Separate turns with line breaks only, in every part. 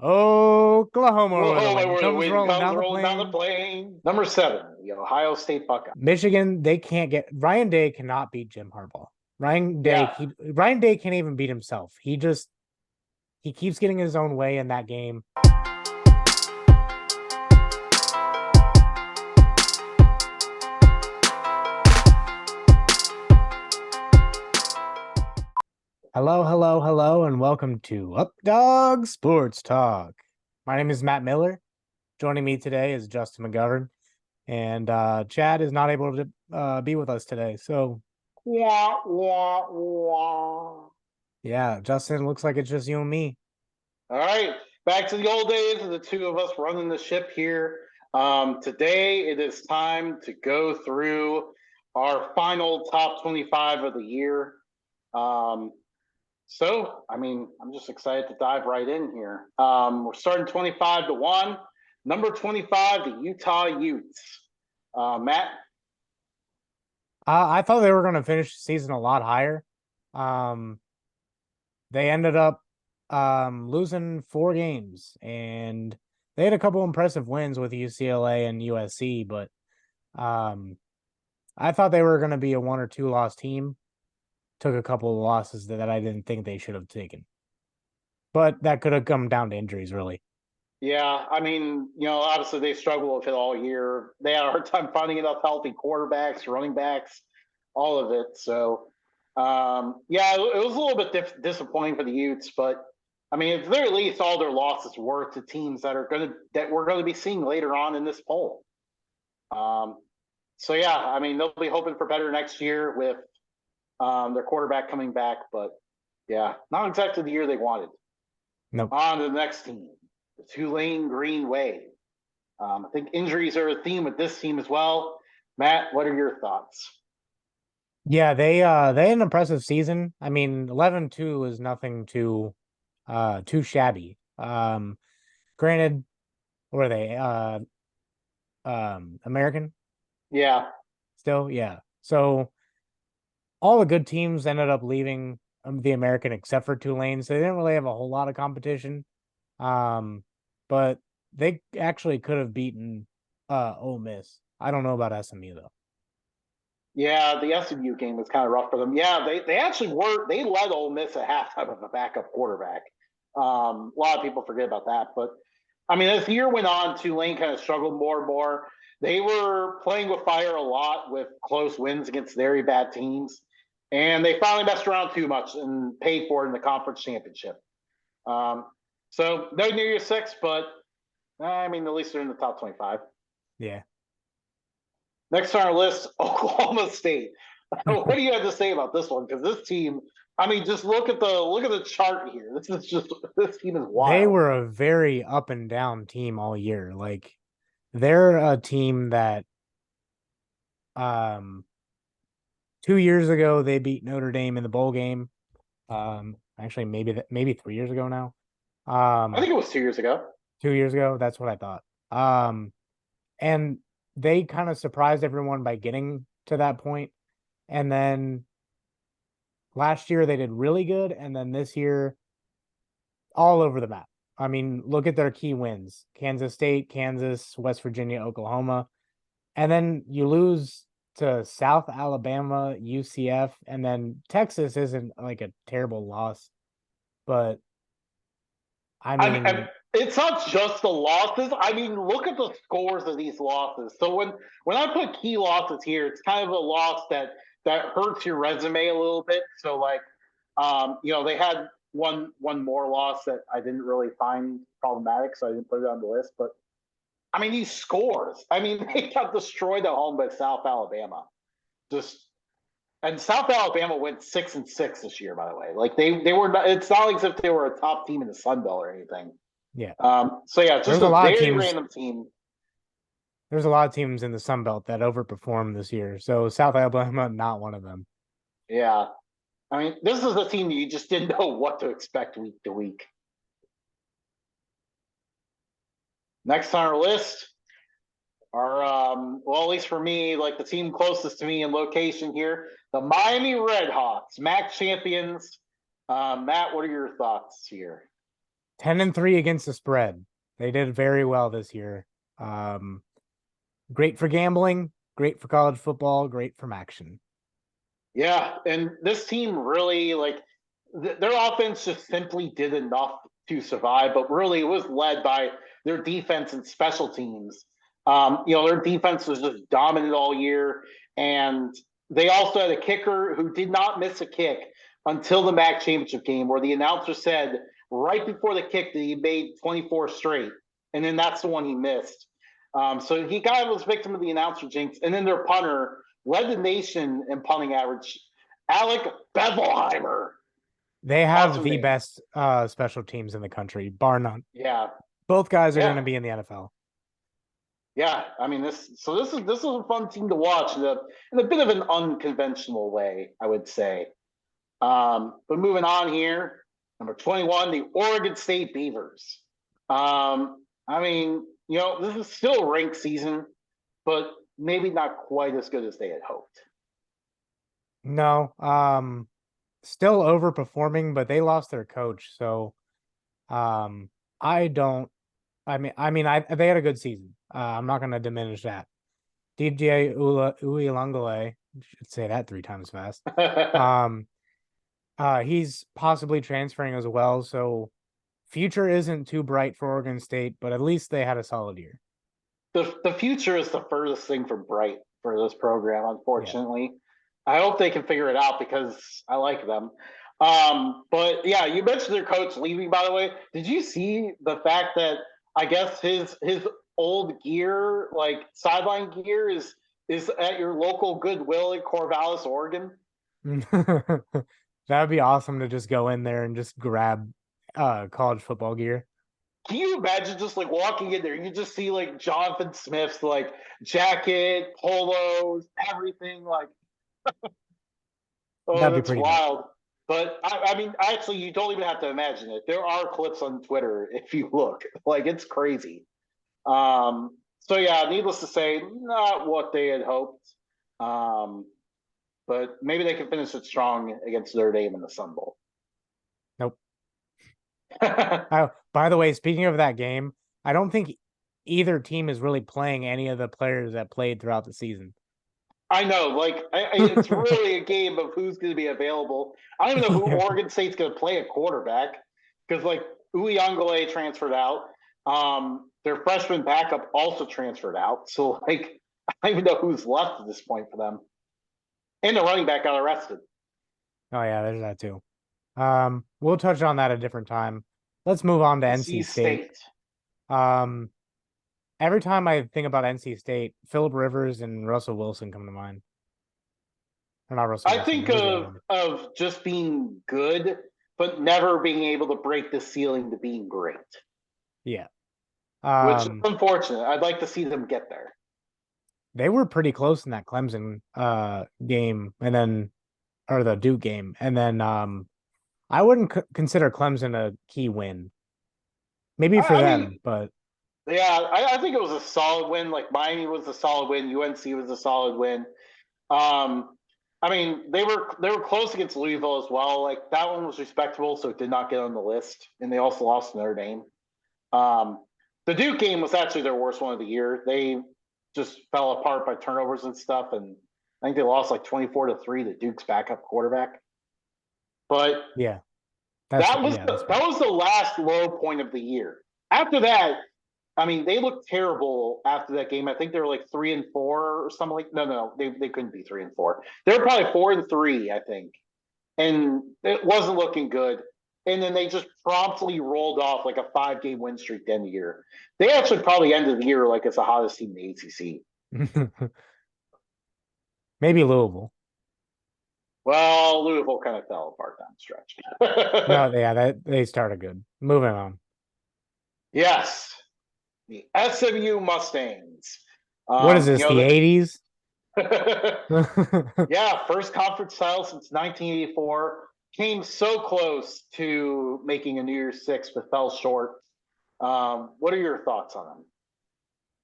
Oklahoma with a
Oklahoma
win
where the
comes
wind
rolling
comes
down the
rolling down the
plain.
plain. Number 7, the Ohio State Buckeyes.
Michigan, they can't get Ryan Day cannot beat Jim Harbaugh.
Yeah.
Ryan Day can't even beat himself. He keeps getting his own way in that game. Hello, hello, hello, and welcome to Updog Sports Talk. My name is Matt Miller. Joining me today is Justin McGovern, and Chad is not able to be with us today. So,
Wah, wah, wah.
yeah, Justin, looks like it's just you and me.
All right. Back to the old days of the two of us running the ship here. Today, it is time to go through our final top 25 of the year. Um, I'm just excited to dive right in here. We're starting 25 to 1. Number 25, the Utah Utes. Matt?
I thought they were going to finish the season a lot higher. Um, they ended up losing 4 games, and they had a couple impressive wins with UCLA and USC, but um, I thought they were going to be a 1 or 2 loss team. Took a couple of losses that I didn't think they should have taken, but that could have come down to injuries, really.
Yeah, obviously they struggled with it all year. They had a hard time finding enough healthy quarterbacks, running backs, all of it. It was a little bit disappointing for the Utes, but I mean, at the very least, all their losses were to teams that we're going to be seeing later on in this poll. They'll be hoping for better next year with their quarterback coming back, but yeah, not exactly the year they wanted.
Nope.
On to the next team, the Tulane Green Wave. I think injuries are a theme with this team as well. Matt, what are your thoughts?
Yeah, they had an impressive season. I mean, 11-2 is nothing too shabby. Granted, were they American
Yeah,
still? Yeah. So all the good teams ended up leaving the American except for Tulane, so they didn't really have a whole lot of competition. Um, but they actually could have beaten Ole Miss. I don't know about SMU though.
yeah, the SMU game was kind of rough for them. Yeah, they actually they led Ole Miss at halftime of a backup quarterback. A lot of people forget about that, but I mean, as the year went on, Tulane kind of struggled more and more. They were playing with fire a lot with close wins against very bad teams, and they finally messed around too much and paid for it in the conference championship. Um, no New Year's Six, but at least they're in the top 25.
Yeah.
Next on our list, Oklahoma State. What do you have to say about this one? Because this team, just look at the chart here. This team is
They
wild.
were a very up and down team all year. Like they're a team that um 2 years ago they beat Notre Dame in the bowl game. Actually maybe 3 years ago now.
I
Um
think it was 2 years ago.
2 years ago, that's what I thought. And they kind of surprised everyone by getting to that point. And then last year they did really good, and then this year all over the map. I mean, look at their key wins: Kansas State, Kansas, West Virginia, Oklahoma. And then you lose to South Alabama, UCF, and then Texas isn't like a terrible loss, but I mean,
It's not just the losses. Look at the scores of these losses. So when I put key losses here, it's kind of a loss that hurts your resume a little bit. So they had one more loss that I didn't really find problematic, so I didn't put it on the list. But these scores. They got destroyed at home by South Alabama. Just and South Alabama went 6-6 this year, by the way. Like they were not, it's not like as if they were a top team in the Sun Belt or anything.
yeah,
Just
there's a
a
lot of
very
teams.
random team.
There's a lot of teams in the Sun Belt that overperformed this year. So South Alabama, not one of them.
Yeah. This is a team that you just didn't know what to expect week to week. Next on our list, at least for me, like the team closest to me in location here, the Miami Redhawks, MAC champions. Matt, what are your thoughts here?
10-3 against the spread. They did very well this year. Um, Great for gambling, great for college football, great for action.
Yeah, and this team really their offense just simply did enough to survive, but really it was led by their defense and special teams. Their defense was just dominant all year, and they also had a kicker who did not miss a kick until the MAC championship game, where the announcer said right before the kick that he made 24 straight, and then that's the one he missed. So he kind of was victim of the announcer jinx, and then their punter led the nation in punting average. Alec Bevelheimer.
They have
Awesome
the
name.
best special teams in the country, bar none.
Yeah.
Both guys are going
Yeah.
to be in the NFL.
Yeah. I mean this is a fun team to watch in a bit of an unconventional way, I would say. But moving on here, number 21, the Oregon State Beavers. I mean, this is still a ranked season, but maybe not quite as good as they had hoped.
No, still overperforming, but they lost their coach, so um, I don't. I they had a good season. I'm not going to diminish that. DJ Uiagalelei, should say that 3 times fast. Um, he's possibly transferring as well, so future isn't too bright for Oregon State, but at least they had a solid year.
The future is the furthest thing from bright for this program,
Yeah.
unfortunately. I hope they can figure it out because I like them. But yeah, you mentioned their coach leaving, by the way. Did you see the fact that I guess his old gear, like sideline gear, is at your local Goodwill in Corvallis, Oregon?
That would be awesome to just go in there and just grab college football gear.
Can you imagine just like walking in there? You just see like Jonathan Smith's like jacket, polos, everything. Like, oh,
That'd be
that's
pretty dope.
wild. But I mean, actually, you don't even have to imagine it. There are clips on Twitter if you look. Like, it's crazy. So yeah, needless to say, not what they had hoped. Um, but maybe they can finish it strong against Notre Dame in the Sun Bowl.
Nope. Oh, by the way, speaking of that game, I don't think either team is really playing any of the players that played throughout the season.
I know, it's really a game of who's going to be available. I don't even know who
Yeah.
Oregon State's going to play at quarterback because like Uyangale transferred out. Their freshman backup also transferred out. So like, I don't even know who's left at this point for them. And the running back got arrested.
Oh yeah, there's that too. We'll touch on that a different time. Let's move on to
NC
NC State.
State.
Um, every time I think about NC State, Philip Rivers and Russell Wilson come to mind. Or not Russell
I
Wilson.
think
Who's the other one?
of just being good, but never being able to break the ceiling to being great,
Yeah.
which is
Um,
unfortunate. I'd like to see them get there.
they were pretty close in that Clemson game, and then or the Duke game, and then I wouldn't consider Clemson a key win. Maybe for
I mean,
them, but
yeah, I think it was a solid win. Like Miami was a solid win. UNC was a solid win. Um, I mean, they were close against Louisville as well. Like that one was respectable, so it did not get on the list, and they also lost to Notre Dame. Um, the Duke game was actually their worst one of the year. They just fell apart by turnovers and stuff, and I think they lost like 24-3 to Duke's backup quarterback. But
yeah, that's
that
fair.
was the last low point of the year. After that, I mean, they looked terrible after that game. I think they were like 3-4 or something like. No, they couldn't be 3-4. They were probably 4-3, I think, and it wasn't looking good. And then they just promptly rolled off like a 5-game win streak to end the year. They actually probably ended the year like as the hottest team in the ACC.
Maybe Louisville.
Well, Louisville kind of fell apart down the stretch.
No, yeah, they started good. Moving on.
Yes, the SMU Mustangs.
What is this? The
The
80s?
yeah, first conference title since 1984. Came so close to making a New Year's Six, but fell short. What are your thoughts on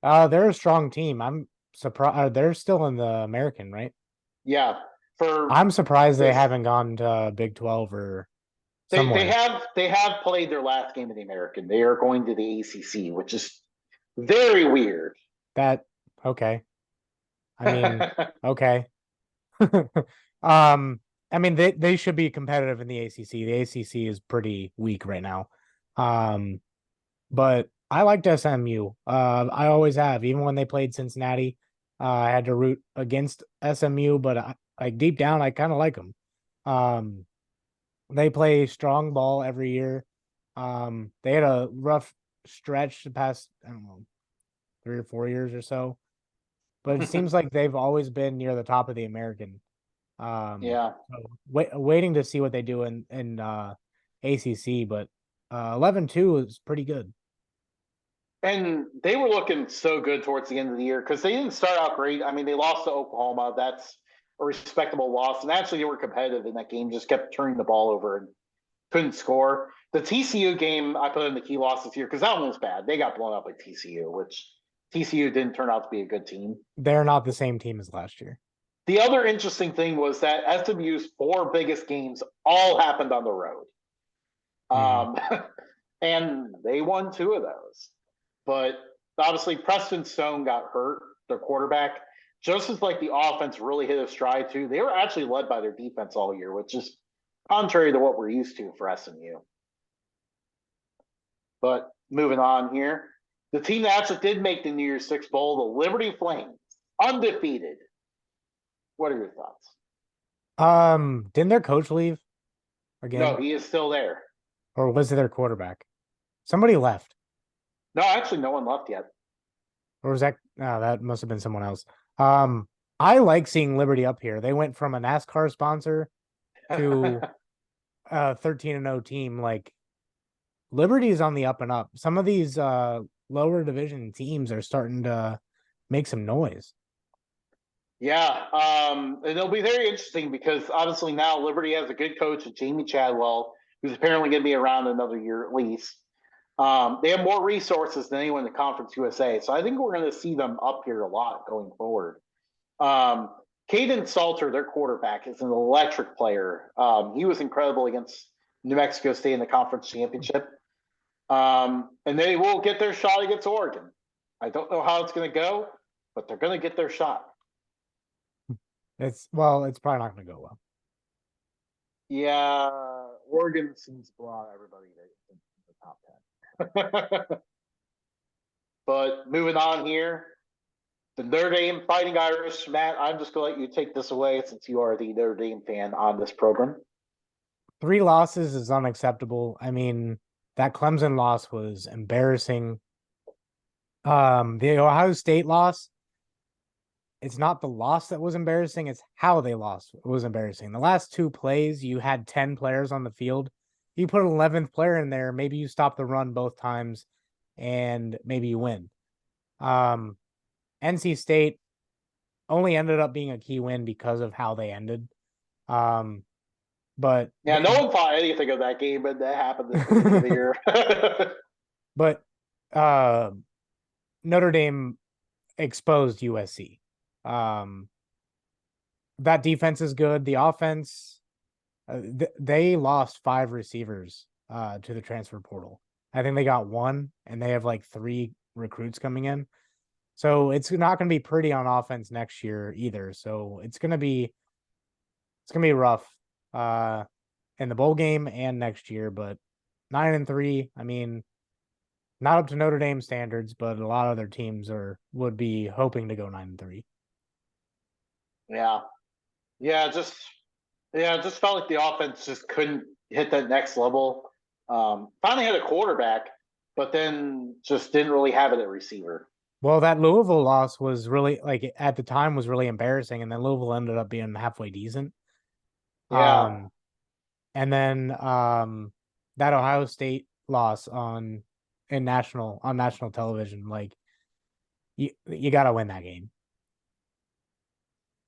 them?
They're a strong team. I'm surprised they're still in the American, right?
Yeah, for
I'm surprised they
this,
haven't gone to Big 12 or somewhere.
They have played their last game of the American. They are going to the ACC, which is very weird.
That okay. I mean, okay. um, I mean they should be competitive in the ACC. The ACC is pretty weak right now. Um, but I liked SMU. I always have, even when they played Cincinnati. I had to root against SMU, but like deep down, I kind of like them. Um, they play strong ball every year. They had a rough stretch the past, I don't know, 3 or 4 years or so, but it seems like they've always been near the top of the American.
Yeah.
So waiting to see what they do in ACC, but 11-2 is pretty good.
And they were looking so good towards the end of the year because they didn't start out great. I mean, they lost to Oklahoma. That's a respectable loss. And actually, they were competitive in that game, just kept turning the ball over and couldn't score. The TCU game, I put in the key losses here because that one was bad. They got blown up by TCU, which TCU didn't turn out to be a good team.
They're not the same team as last year.
The other interesting thing was that SMU's four biggest games all happened on the road.
Mm-hmm.
Um, and they won two of those. But obviously, Preston Stone got hurt, their quarterback. Just as like the offense really hit a stride too, they were actually led by their defense all year, which is contrary to what we're used to for SMU. But moving on here, the team that actually did make the New Year's Six Bowl, the Liberty Flames, undefeated. What are your thoughts?
Didn't their coach leave
No,
again,
he is still there.
or was it their quarterback? Somebody left,
No, actually, no one left yet.
or was that? No, that must have been someone else. Um, I like seeing Liberty up here. They went from a NASCAR sponsor to a 13-0 team. Like Liberty is on the up and up. Some of these lower division teams are starting to make some noise.
Yeah, it'll be very interesting because obviously now Liberty has a good coach, Jamie Chadwell, who's apparently going to be around another year at least. They have more resources than anyone in the Conference USA, so I think we're going to see them up here a lot going forward. Um, Caden Salter, their quarterback, is an electric player. He was incredible against New Mexico State in the conference championship. And they will get their shot against Oregon. I don't know how it's going to go, but they're going to get their shot.
It's probably not going to go well.
Yeah, Oregon seems to blow out everybody in the top 10. But moving on here, the Notre Dame Fighting Irish. Matt, I'm just going to let you take this away since you are the Notre Dame fan on this program.
3 losses is unacceptable. I mean, that Clemson loss was embarrassing. The Ohio State loss, it's not the loss that was embarrassing, it's how they lost was embarrassing. The last two plays, you had 10 players on the field. You put an 11th player in there, maybe you stop the run both times and maybe you win. NC State only ended up being a key win because of how they ended. But
yeah, no one thought anything of that game, but that happened at the beginning of the year.
But Notre Dame exposed USC. That defense is good. The offense, they lost 5 receivers to the transfer portal. I think they got 1, and they have like 3 recruits coming in. So it's not going to be pretty on offense next year either. So it's going to be rough in the bowl game and next year. But 9-3, I mean, not up to Notre Dame standards, but a lot of other teams would be hoping to go 9-3.
Yeah. Yeah, just felt like the offense just couldn't hit that next level. Finally had a quarterback, but then just didn't really have it at receiver.
Well, that Louisville loss was really, like, at the time was really embarrassing, and then Louisville ended up being halfway decent.
Yeah.
And then that Ohio State loss on national television, like you got to win that game.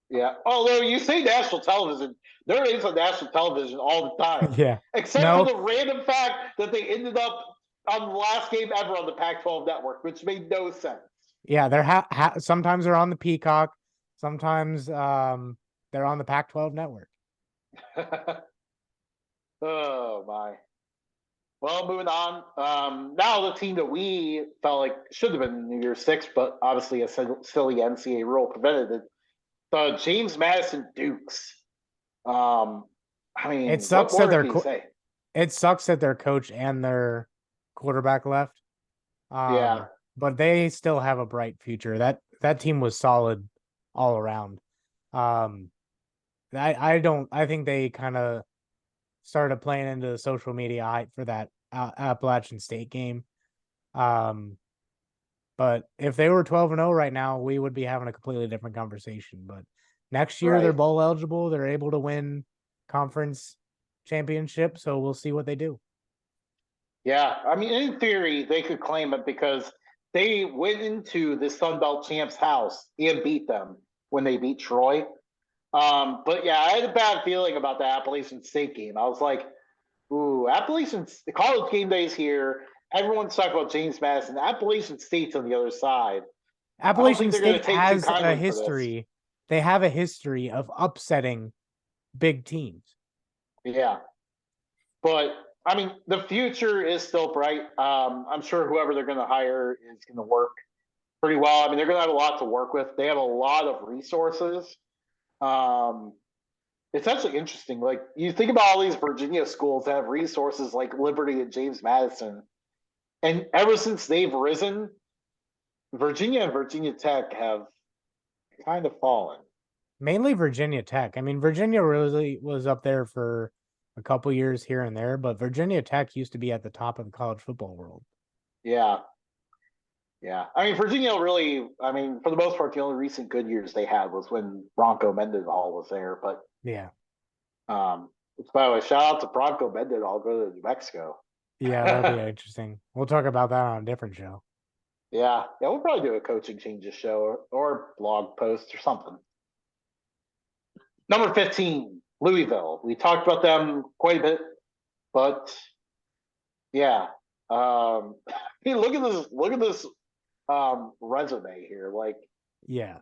Yeah. Although you say national television, there is a national television all the time.
Yeah.
Except for
No.
the random fact that they ended up on the last game ever on the Pac-12 network, which made no sense.
Yeah, they're sometimes they're on the Peacock, sometimes they're on the Pac-12 network.
Oh my. Well, moving on. Now the team that we felt like should have been New Year's Six, but obviously a silly NCAA rule prevented it. The James Madison Dukes. Um, I
It
mean, what
sucks that
more can you say?
it sucks that their coach and their quarterback left.
Yeah,
But they still have a bright future. That team was solid all around. Um, I think they kind of started playing into the social media hype for that Appalachian State game. Um, but if they were 12-0 right now, we would be having a completely different conversation. But next year they're
right.
bowl eligible. They're able to win conference championship, so we'll see what they do.
Yeah, I mean, in theory, they could claim it because they went into the Sun Belt champs' house and beat them when they beat Troy. But yeah, I had a bad feeling about the Appalachian State game. I was like, ooh, the college game days here. Everyone's talking about James Madison. Appalachian State's on the other side. I don't think
Appalachian
they're going to
State
take too
has a
kindly for this.
history. They have a history of upsetting big teams.
Yeah, but I mean, the future is still bright. I'm sure whoever they're going to hire is going to work pretty well. I mean, they're going to have a lot to work with. They have a lot of resources. Um, it's actually interesting. Like you think about all these Virginia schools that have resources like Liberty and James Madison, and ever since they've risen, Virginia and Virginia Tech have kind of fallen.
Mainly Virginia Tech. I mean, Virginia really was up there for a couple years here and there, but Virginia Tech used to be at the top of the college football world.
Yeah, yeah. I mean, Virginia really. I mean, for the most part, the only recent good years they had was when Bronco Mendenhall was there. But
Yeah.
by the way, shout out to Bronco Mendenhall. Go to New Mexico.
Yeah, that'll be interesting. We'll talk about that on a different show.
Yeah, yeah, we'll probably do a coaching changes show or blog post or something. Number 15, Louisville. We talked about them quite a bit, but yeah. Hey, look at this resume here. Like,
Yeah.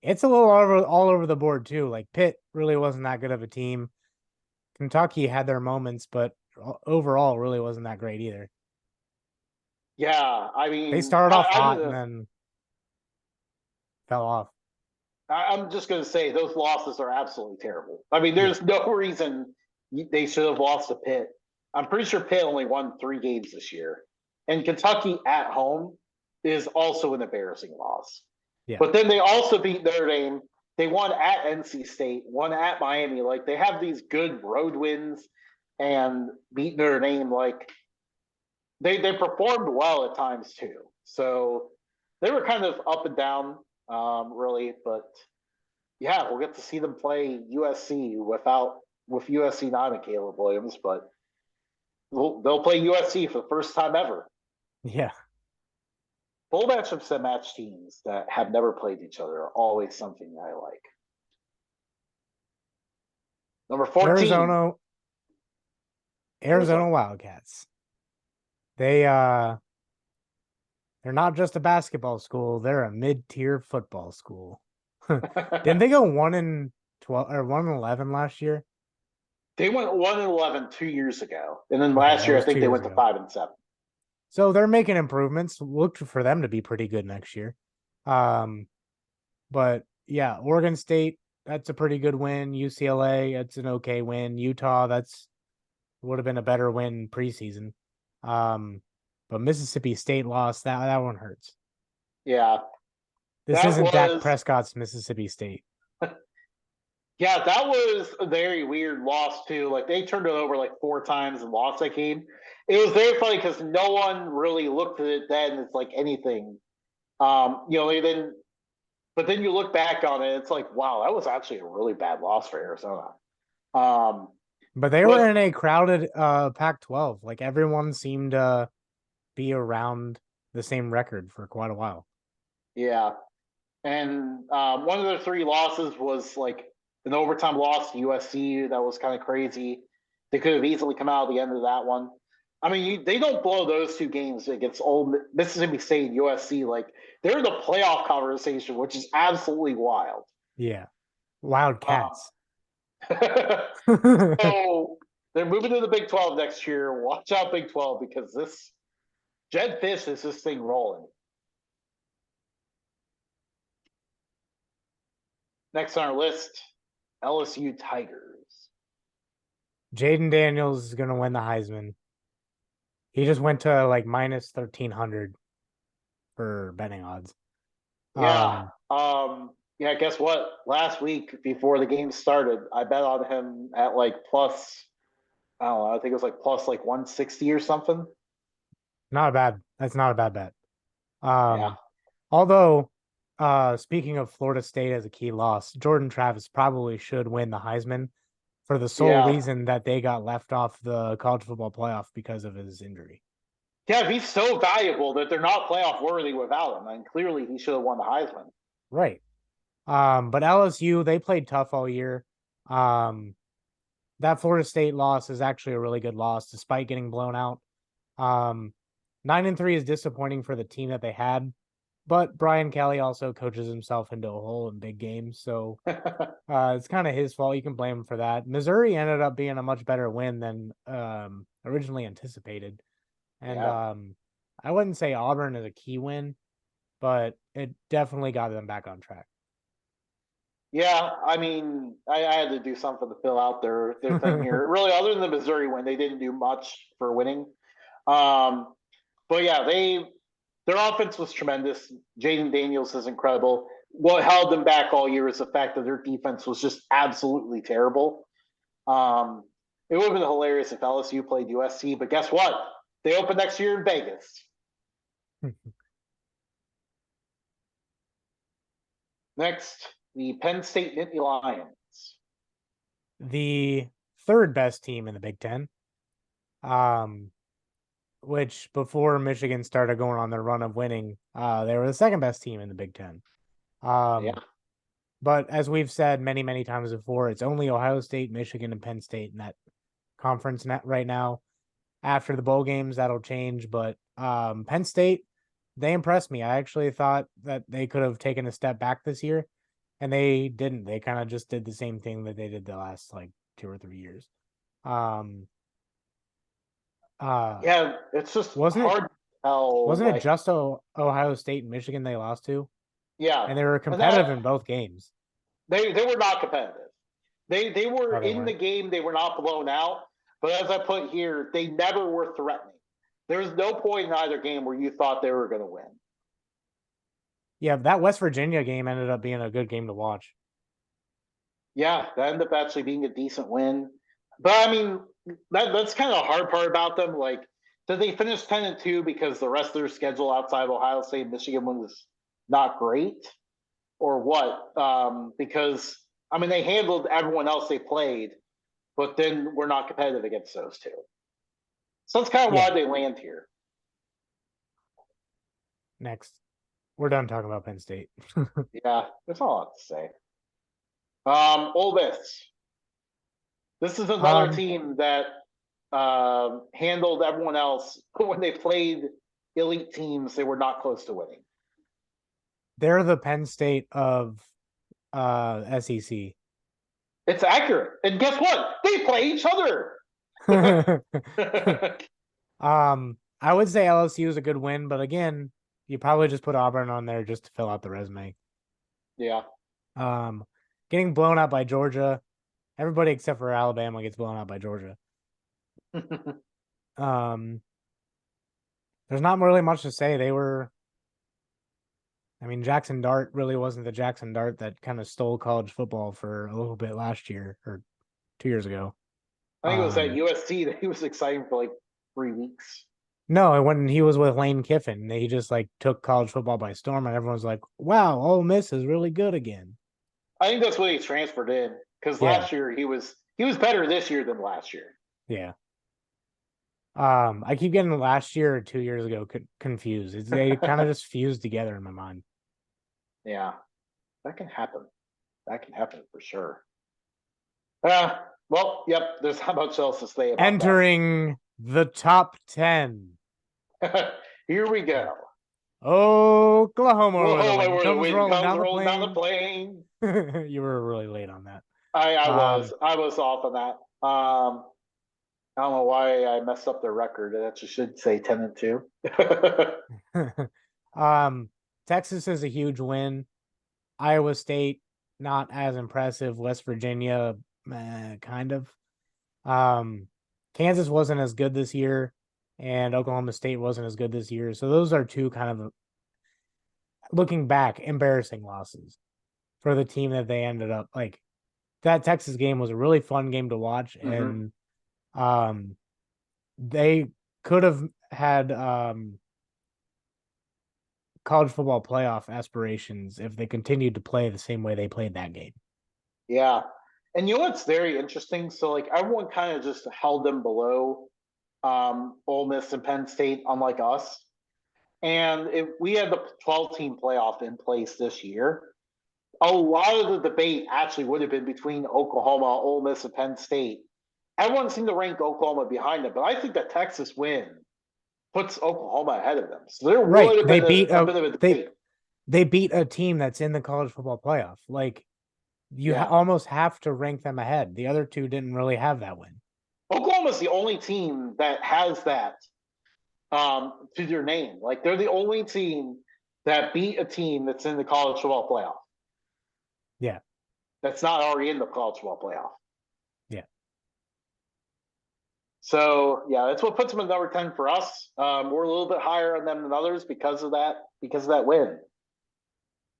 It's a little all over the board too. Like Pitt really wasn't that good of a team. Kentucky had their moments, but overall really wasn't that great either.
yeah, I
They
mean,
started off hot and then fell off.
I'm just going to say those losses are absolutely terrible. I mean,
Yeah.
there's no reason they should have lost to Pitt. I'm pretty sure Pitt only won 3 games this year, and Kentucky at home is also an embarrassing loss.
Yeah.
But then they also beat Notre Dame. They won at NC State, won at Miami. Like they have these good road wins and beat Notre Dame. Like they performed well at times too. So they were kind of up and down, really. But yeah, we'll get to see them play USC with USC not in Caleb Williams, but they'll play USC for the first time ever.
Yeah.
Bowl matchups that match teams that have never played each other are always something I like. Number 14,
Arizona
Arizona.
Wildcats. They they're not just a basketball school, they're a mid-tier football school. Didn't they go 1-12 or 1-11 last year?
They went 1-11 2 years ago, and then
Okay,
last
that
year I
was two
think they
years
went to
ago.
5-7.
So they're making improvements. Look for them to be pretty good next year. Um, but yeah, Oregon State, that's a pretty good win. UCLA, that's an okay win. Utah, that's would have been a better win preseason. But Mississippi State lost. That one hurts.
Yeah,
This
that
isn't Dak
was
Prescott's Mississippi State.
yeah, that was a very weird loss too. Like they turned it over like 4 times and lost that game. It was very funny because no one really looked at it then as like anything. Then but then you look back on it, it's like, wow, that was actually a really bad loss for Arizona. Um,
But they were
but
in a crowded Pac-12. Like everyone seemed to be around the same record for quite a while.
yeah, and one of their 3 losses was like an overtime loss to USC. That was kind of crazy. They could have easily come out at the end of that one. I mean, they don't blow those 2 games against old Mississippi State and USC. Like they're in the playoff conversation, which is absolutely wild.
Yeah.
Um,
Wildcats.
so They're moving to the Big 12 next year. Watch out, Big 12, because this Jed Fish is this thing rolling. Next on our list, LSU Tigers.
Jaden Daniels is gonna win the Heisman. He just went to like minus 1,300 for betting odds.
Yeah. Yeah, guess what? Last week before the game started, I bet on him at like plus, I don't know, I think it was like plus like 160 or something.
Not a bad. That's not a bad bet.
Yeah.
Although, speaking of Florida State as a key loss, Jordan Travis probably should win the Heisman for the sole
Yeah.
reason that they got left off the college football playoff because of his injury.
Yeah, he's so valuable that they're not playoff worthy without him. And clearly he should have won the Heisman.
Right. But LSU, they played tough all year. Um, that Florida State loss is actually a really good loss, despite getting blown out. 9-3 is disappointing for the team that they had, but Brian Kelly also coaches himself into a hole in big games, so it's kind of his fault. You can blame him for that. Missouri ended up being a much better win than originally anticipated, and
Yeah.
I wouldn't say Auburn is a key win, but it definitely got them back on track.
Yeah, I mean, I had to do something to fill out their thing here. Really, other than the Missouri win, they didn't do much for winning. Um, but yeah, their offense was tremendous. Jaden Daniels is incredible. What held them back all year is the fact that their defense was just absolutely terrible. It would have been hilarious if LSU played USC, but guess what? They open next year in Vegas. Next, the Penn State Nittany Lions.
The third best team in the Big Ten. Which before Michigan started going on their run of winning, they were the second best team in the Big Ten.
Yeah.
But as we've said many, many times before, it's only Ohio State, Michigan, and Penn State in that conference net right now. After the bowl games, that'll change. But Penn State, they impressed me. I actually thought that they could have taken a step back this year, and they didn't. They kind of just did the same thing that they did the last like 2 or 3 years. Um,
Yeah, it's just
wasn't it
hard to tell.
wasn't it
Like,
just Ohio State and Michigan they lost to?
yeah,
And they were
and
competitive
that
in both games.
they were not competitive. They were
Oh, they
in the
weren't.
game. They were not blown out. But as I put here, they never were threatening. There was no point in either game where you thought they were going to win.
Yeah, that West Virginia game ended up being a good game to watch.
Yeah, that ended up actually being a decent win. But I mean, that's kind of the hard part about them. Like, did they finish 10-2 because the rest of their schedule outside of Ohio State and Michigan was not great? Or what? Because I mean, they handled everyone else they played, but then we're not competitive against those two. So that's kind of
Yeah.
why they land here.
Next, we're done talking about Penn State.
Yeah, that's all I have to say. Ole Miss. This is another
um,
team that handled everyone else, but when they played elite teams, they were not close to winning.
they're the Penn State of SEC.
It's accurate. And guess what? They play each other.
I would say LSU is a good win, but again, you probably just put Auburn on there just to fill out the resume.
Yeah.
Um, getting blown out by Georgia. Everybody except for Alabama gets blown out by Georgia. Um, there's not really much to say. I mean, Jackson Dart really wasn't the Jackson Dart that kind of stole college football for a little bit last year or 2 years ago.
I think it was at
Um,
USC that he was exciting for like 3 weeks.
no, when he was with Lane Kiffin, he just like took college football by storm, and everyone's like, "Wow, Ole Miss is really good again."
I think that's what he transferred in because
Yeah,
last year he was better this year than last year.
yeah. I keep getting last year or 2 years ago confused. They kind of just fused together in my mind.
Yeah, that can happen. That can happen for sure. Well, yep. There's not much else to say about
Entering the top 10.
that. Here we go.
Oklahoma, where the
Whoa,
wind
where the
comes
wind
rolling
comes
down the
rolling down the
plain.
plane.
You were really late on that.
I
Um,
was off on that. I don't know why I messed up their record. That should say 10-2.
um, Texas is a huge win. Iowa State, not as impressive. West Virginia, kind of. Um, Kansas wasn't as good this year, and Oklahoma State wasn't as good this year. So those are two kind of, looking back, embarrassing losses for the team that they ended up like. That Texas game was a really fun game to watch,
Hmm.
and um, they could have had college football playoff aspirations if they continued to play the same way they played that game.
Yeah. And you know what's very interesting? So like everyone kind of just held them below Ole Miss and Penn State, unlike us. And if we had the 12-team playoff in place this year, a lot of the debate actually would have been between Oklahoma, Ole Miss, and Penn State. Everyone seemed to rank Oklahoma behind them, but I think that Texas win puts Oklahoma ahead of them. So there
Right.
would have been a bit of a debate.
They beat a team that's in the college football playoff. Like you
Yeah.
almost have to rank them ahead. The other two didn't really have that win.
Oklahoma's the only team that has that to their name. Like they're the only team that beat a team that's in the college football playoff.
Yeah.
That's not already in the college football playoff.
Yeah.
So yeah, that's what puts them at number 10 for us. We're a little bit higher on them than others because of that win.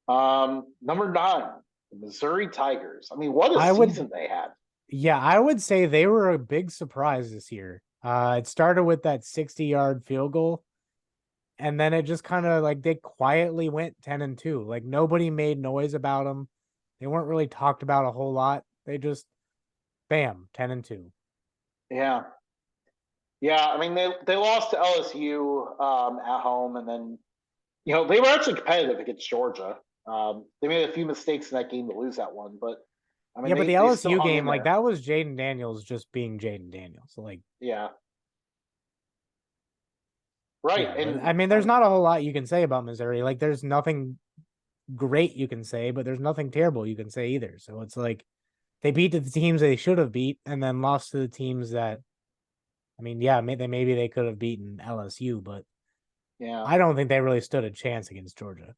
Number 9, the Missouri Tigers. I mean, what a
I would
season they had.
Yeah, I would say they were a big surprise this year. It started with that 60-yard field goal, and then it just kind of like they quietly went 10-2. Like nobody made noise about them. They weren't really talked about a whole lot. They just bam, 10-2.
Yeah. Yeah, I mean they lost to LSU at home, and then they were actually competitive against Georgia. They made a few mistakes in that game to lose that one, but I mean
Yeah, but the
they still
LSU
hung in
game, like
there.
that was Jaden Daniels just being Jaden Daniels. So like,
Yeah, right.
yeah, but
And
I mean, there's not a whole lot you can say about Missouri. Like, there's nothing great you can say, but there's nothing terrible you can say either. So it's like they beat the teams they should have beat, and then lost to the teams that, I mean, yeah, maybe they could have beaten LSU, but
yeah,
I don't think they really stood a chance against Georgia.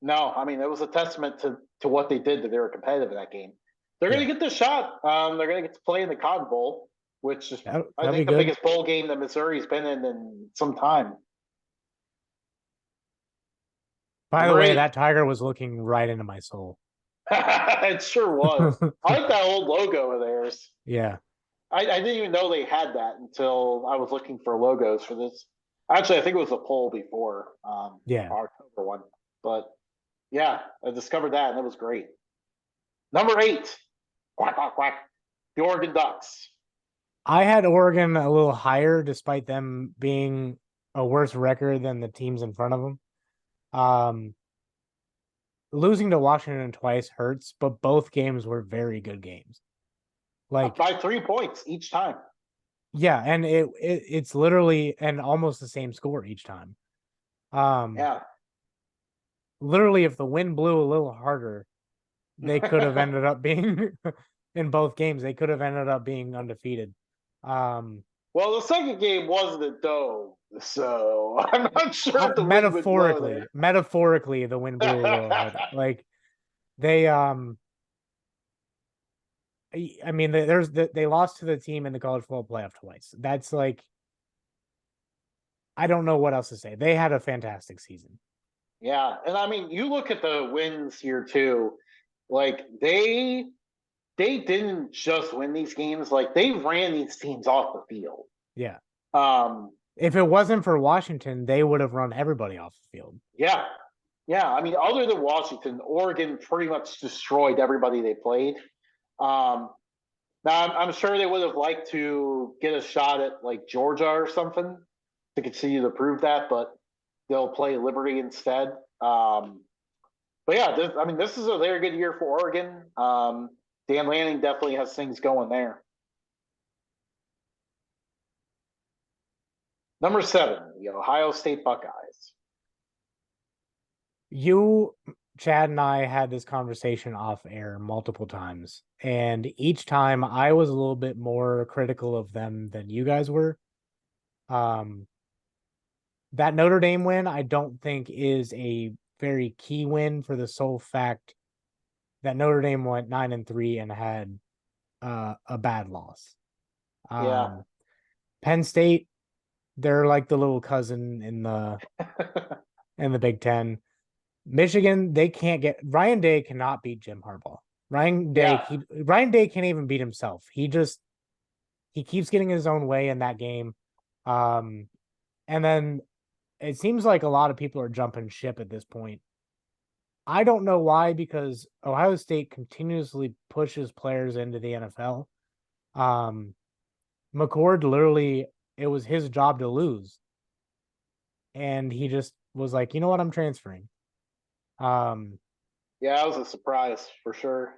no, I mean it was a testament to what they did that they were competitive in that game. They're going
Yeah,
to get this shot. They're going to get to play in the Cotton Bowl, which is I
that'd be
think the
good.
biggest bowl game that Missouri's been in some time.
By the
Number
way,
8,
that tiger was looking right into my soul.
it sure was. I like that old logo of theirs.
Yeah,
I didn't even know they had that until I was looking for logos for this. Actually, I think it was a poll before
yeah.
our October one. But yeah, I discovered that and it was great. Number 8, quack, quack, quack, the Oregon Ducks.
I had Oregon a little higher, despite them being a worse record than the teams in front of them. Um, Losing to Washington twice hurts, but both games were very good games.
Up
Like,
by 3 points each time.
yeah, and it's literally and almost the same score each time. Um,
Yeah.
Literally, if the wind blew a little harder, they could have ended up being in both games. They could have ended up being undefeated. Um,
Well, the second game wasn't a dome, so I'm not sure if the wind would blow there.
metaphorically, the wind blew a little harder. Like they, I mean, they lost to the team in the college football playoff twice. That's like, I don't know what else to say. They had a fantastic season.
Yeah, and I mean, you look at the wins here too. Like they didn't just win these games; like they ran these teams off the field.
Yeah.
Um,
If it wasn't for Washington, they would have run everybody off the field.
yeah, yeah. I mean, other than Washington, Oregon pretty much destroyed everybody they played. Um, Now I'm sure they would have liked to get a shot at like Georgia or something to continue to prove that, but they'll play Liberty instead. But yeah, I mean, this is a very good year for Oregon. Dan Lanning definitely has things going there. Number 7, the Ohio State Buckeyes.
You Chad and I had this conversation off air multiple times, and each time I was a little bit more critical of them than you guys were. Um, that Notre Dame win, I don't think is a very key win for the sole fact that Notre Dame went 9-3 and had a bad loss.
Yeah.
Penn State, they're like the little cousin in the Big Ten. Michigan, they can't get Ryan Day cannot beat Jim Harbaugh.
Yeah.
Ryan Day can't even beat himself. He keeps getting his own way in that game. Um, and then it seems like a lot of people are jumping ship at this point. I don't know why, because Ohio State continuously pushes players into the NFL. Um, McCord literally, it was his job to lose, and he just was like, you know what, I'm transferring. Um,
Yeah, that was a surprise for sure.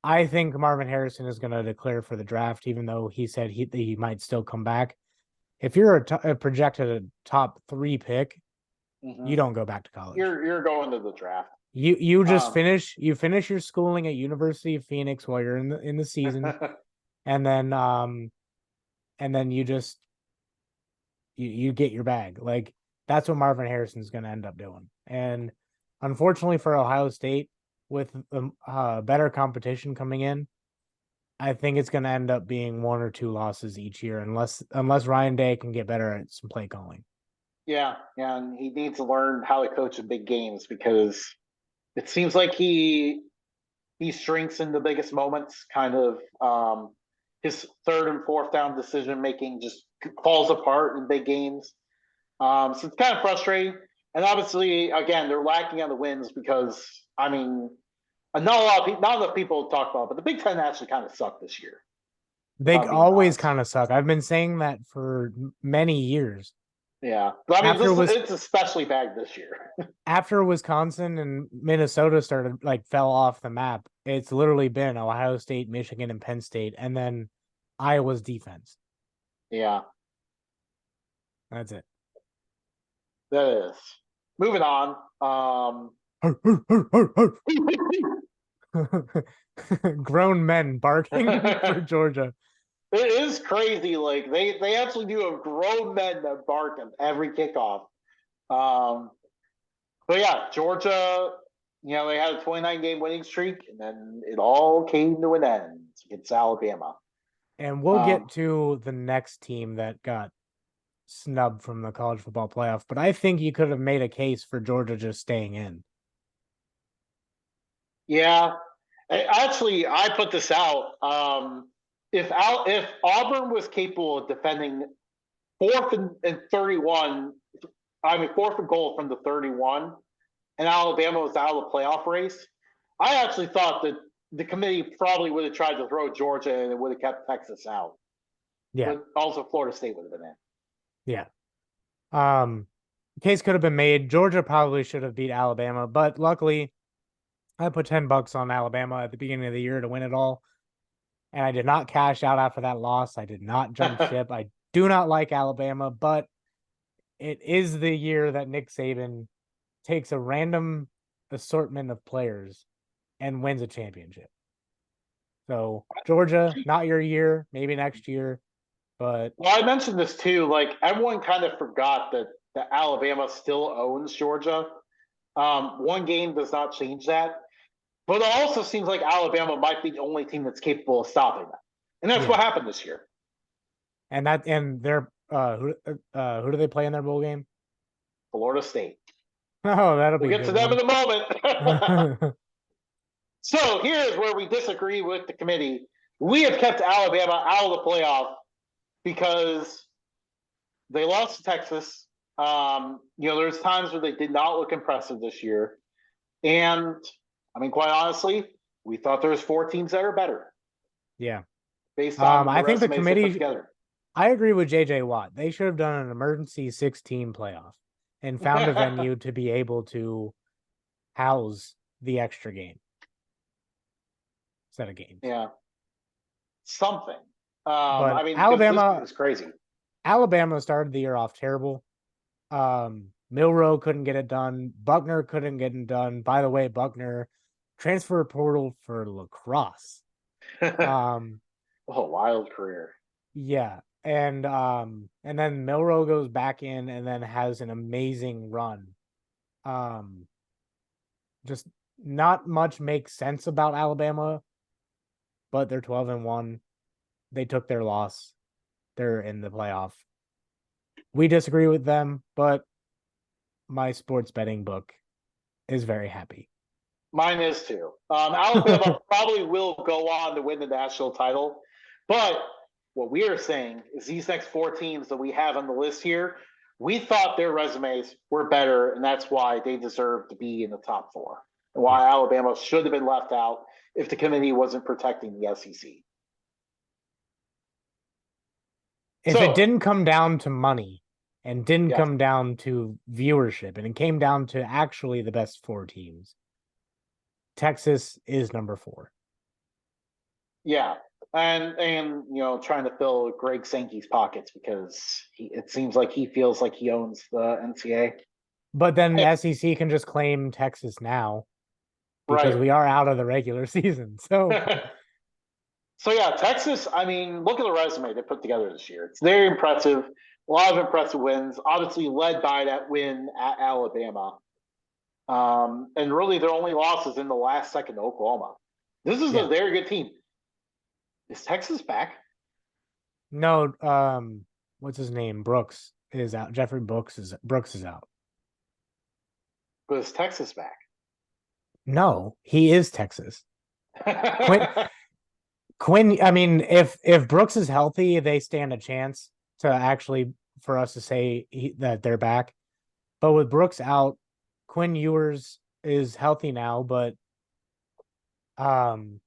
I think Marvin Harrison is going to declare for the draft, even though he said he might still come back. If you're a projected a top 3 pick,
Hmm.
you don't go back to college.
You're going to the draft.
You just
Um,
finish your schooling at University of Phoenix while you're in the season, and then you just you get your bag. Like that's what Marvin Harrison's going to end up doing. And unfortunately for Ohio State, with better competition coming in, I think it's going to end up being 1 or 2 losses each year, unless Ryan Day can get better at some play calling.
yeah, yeah, and he needs to learn how to coach in big games because it seems like he shrinks in the biggest moments. Kind of his third and fourth down decision making just falls apart in big games. So it's kind of frustrating. And obviously, again, they're lacking on the wins because I mean, not a lot of people, not enough people talk about, it, but the Big Ten actually kind of sucked this year. If
They
I'm being
always
honest.
kind of suck. I've been saying that for many years.
Yeah, but I mean,
After was
it's especially bad this year.
after Wisconsin and Minnesota started like fell off the map, it's literally been Ohio State, Michigan, and Penn State, and then Iowa's defense.
Yeah,
That's it.
that is. Moving on.
Grown men barking for
It
Georgia.
is crazy. Like they actually do have grown men that bark at every kickoff. Um, but yeah, Georgia. You know, they had a 29 game winning streak, and then it all came to an end against Alabama.
And we'll get
Um,
to the next team that got snubbed from the college football playoff, but I think you could have made a case for Georgia just staying in.
yeah, actually, I put this out. If Auburn was capable of defending and 31, I mean fourth and goal from the 31, and Alabama was out of the playoff race, I actually thought that the committee probably would have tried to throw Georgia and it would have kept Texas out.
Yeah.
But also Florida State would have been in.
Yeah. Case could have been made. Georgia probably should have beat Alabama, but luckily I put $10 on Alabama at the beginning of the year to win it all. And I did not cash out after that loss. I did not jump ship. I do not like Alabama, but it is the year that Nick Saban takes a random assortment of players and wins a championship. So Georgia, not your year, maybe next year, but
Well, I mentioned this too. Like everyone kind of forgot that Alabama still owns Georgia. One game does not change that. But it also seems like Alabama might be the only team that's capable of stopping that. And that's
yeah.
what happened this year.
And they're who do they play in their bowl game?
Florida State.
Oh, that'll
We'll
be a
get
good
to them in
one.
a moment. So here's where we disagree with the committee. We have kept Alabama out of the playoff because they lost to Texas. You know, there's times where they did not look impressive this year. And I mean, quite honestly, we thought there was 4 teams that are better
Yeah.
based on the
I think the
resumes they put
committee
together.
I agree with JJ Watt. They should have done an emergency 16 playoff and found a venue to be able to house the extra game set of games.
Yeah, something.
But
I mean, because this is crazy.
Alabama started the year off terrible. Milrow couldn't get it done. Buckner couldn't get it done. By the way, Buckner transfer portal for lacrosse. Um,
Oh, wild career.
yeah. And then Milrow goes back in and then has an amazing run. Um, just not much makes sense about Alabama, but they're 12-1. They took their loss. They're in the playoff. We disagree with them, but my sports betting book is very happy.
Mine is too. Alabama probably will go on to win the national title, but what we are saying is these next four teams that we have on the list here, we thought their resumes were better, and that's why they deserve to be in the top four, and why
Yeah.
Alabama should have been left out if the committee wasn't protecting the SEC.
If it
So,
didn't come down to money and didn't
yes,
come down to viewership and it came down to actually the best four teams, Texas is number 4.
yeah, and trying to fill Greg Sankey's pockets because it seems like he feels like he owns the NCAA.
But then the SEC can just claim Texas now because
Right.
we are out of the regular season. So
So yeah, Texas. I mean, look at the resume they put together this year. It's very impressive. A lot of impressive wins, obviously led by that win at Alabama. And really, their only losses in the last second to Oklahoma. This is a
yeah.
very good team. Is Texas back?
No, what's his name? Brooks is out. Jeffrey Brooks is out.
But is Texas back?
No, he is Texas. Quinn, I mean, if Brooks is healthy, they stand a chance to actually for us to say that they're back. But with Brooks out, Quinn Ewers is healthy now, but um,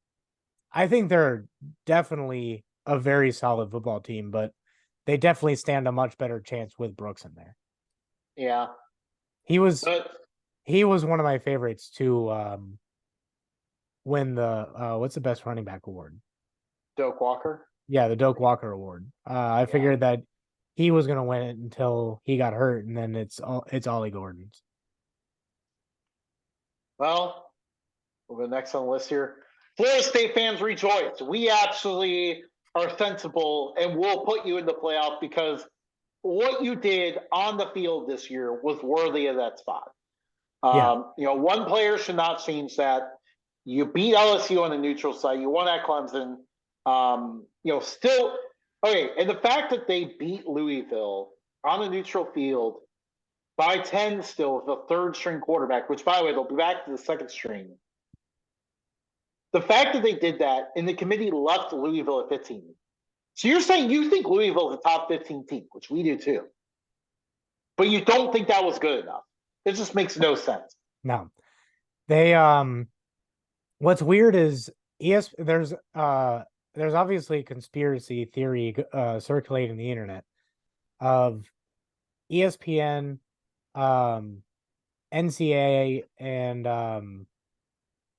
I think they're definitely a very solid football team, but they definitely stand a much better chance with Brooks in there.
Yeah,
He was
but
he was one of my favorites to win the what's the best running back award?
Doak Walker.
Yeah, the Doak Walker Award. I
Yeah.
figured that he was gonna win it until he got hurt, and then it's Ollie Gordon's.
Well, we'll go next on the list here. Florida State fans rejoice. We actually are sensible and will put you in the playoff because what you did on the field this year was worthy of that spot.
Yeah,
One player should not change that. You beat LSU on the neutral site. You won at Clemson. Still okay. And the fact that they beat Louisville on a neutral field by 10 still with a third string quarterback, which by the way, they'll be back to the second string. The fact that they did that and the committee left Louisville at 15. So you're saying you think Louisville is a top 15 team, which we do too. But you don't think that was good enough. It just makes no sense.
no. They what's weird is there's obviously conspiracy theory circulating the internet of ESPN, NCAA, and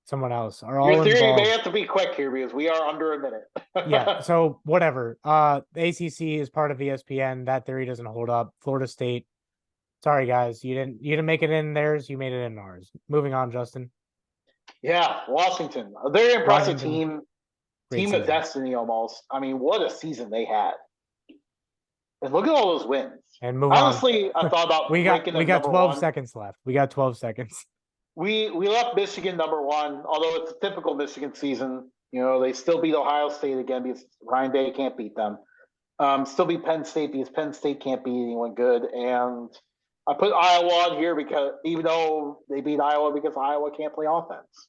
someone else are
Your
all
theory may
involved.
have to be quick here because we are under a minute.
Yeah, so whatever. The ACC is part of ESPN. That theory doesn't hold up. Florida State. Sorry guys, you didn't make it in theirs, you made it in ours. Moving on, Justin.
Yeah, Washington. A very impressive
Washington,
team.
great
Team of
season.
destiny almost. I mean, what a season they had. And look at all those wins.
And move on.
Honestly, I thought about
we got
ranking
we
them
got
number
12
one.
seconds left. We got 12 seconds.
We left Michigan number one, although it's a typical Michigan season. They still beat Ohio State again because Ryan Day can't beat them. Still beat Penn State because Penn State can't beat anyone good. And I put Iowa on here because even though they beat Iowa because Iowa can't play offense.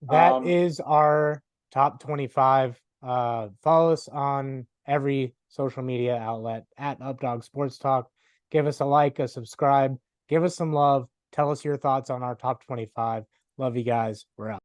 That is our top 25. Follow us on every social media outlet at Updog Sports Talk. Give us a like, a subscribe, give us some love. Tell us your thoughts on our top 25. Love you guys. We're out.